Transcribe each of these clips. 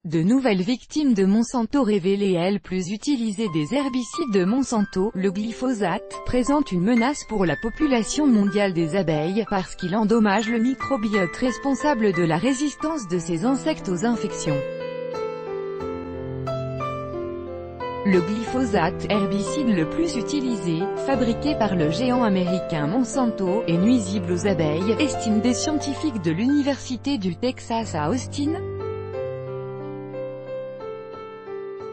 De nouvelles victimes de Monsanto révélées. Elle plus utilisée des herbicides de Monsanto, le glyphosate, présente une menace pour la population mondiale des abeilles, parce qu'il endommage le microbiote responsable de la résistance de ces insectes aux infections. Le glyphosate, herbicide le plus utilisé, fabriqué par le géant américain Monsanto, est nuisible aux abeilles, estiment des scientifiques de l'Université du Texas à Austin.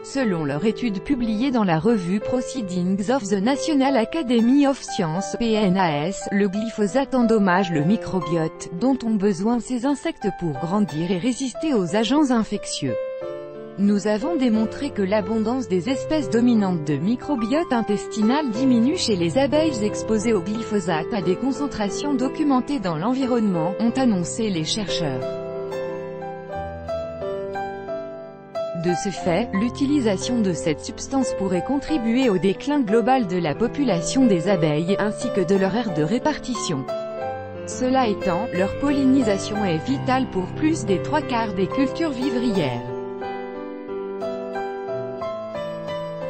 Selon leur étude publiée dans la revue Proceedings of the National Academy of Sciences, PNAS, le glyphosate endommage le microbiote, dont ont besoin ces insectes pour grandir et résister aux agents infectieux. Nous avons démontré que l'abondance des espèces dominantes de microbiote intestinal diminue chez les abeilles exposées au glyphosate à des concentrations documentées dans l'environnement, ont annoncé les chercheurs. De ce fait, l'utilisation de cette substance pourrait contribuer au déclin global de la population des abeilles, ainsi que de leur aire de répartition. Cela étant, leur pollinisation est vitale pour plus des 3/4 des cultures vivrières.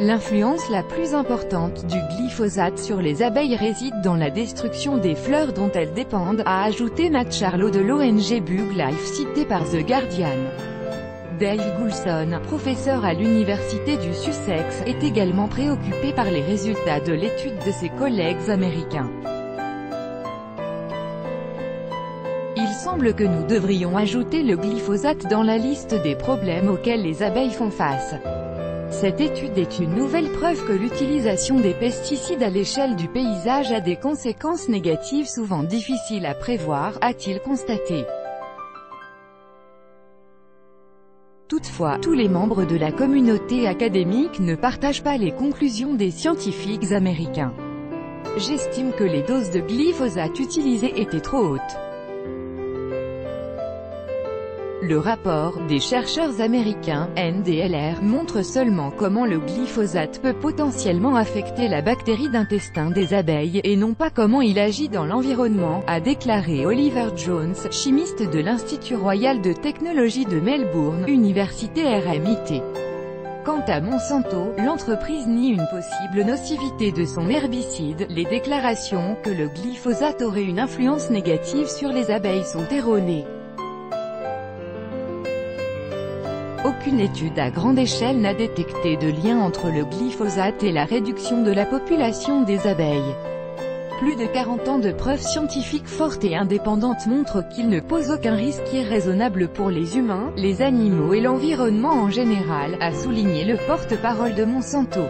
L'influence la plus importante du glyphosate sur les abeilles réside dans la destruction des fleurs dont elles dépendent, a ajouté Matt Charlot de l'ONG Bug Life cité par The Guardian. Dave Goulson, professeur à l'Université du Sussex, est également préoccupé par les résultats de l'étude de ses collègues américains. Il semble que nous devrions ajouter le glyphosate dans la liste des problèmes auxquels les abeilles font face. Cette étude est une nouvelle preuve que l'utilisation des pesticides à l'échelle du paysage a des conséquences négatives souvent difficiles à prévoir, a-t-il constaté. Toutefois, tous les membres de la communauté académique ne partagent pas les conclusions des scientifiques américains. J'estime que les doses de glyphosate utilisées étaient trop hautes. Le rapport des chercheurs américains, NDLR, montre seulement comment le glyphosate peut potentiellement affecter la bactérie d'intestin des abeilles, et non pas comment il agit dans l'environnement, a déclaré Oliver Jones, chimiste de l'Institut Royal de Technologie de Melbourne, Université RMIT. Quant à Monsanto, l'entreprise nie une possible nocivité de son herbicide. Les déclarations que le glyphosate aurait une influence négative sur les abeilles sont erronées. Aucune étude à grande échelle n'a détecté de lien entre le glyphosate et la réduction de la population des abeilles. Plus de 40 ans de preuves scientifiques fortes et indépendantes montrent qu'il ne pose aucun risque irraisonnable pour les humains, les animaux et l'environnement en général, a souligné le porte-parole de Monsanto.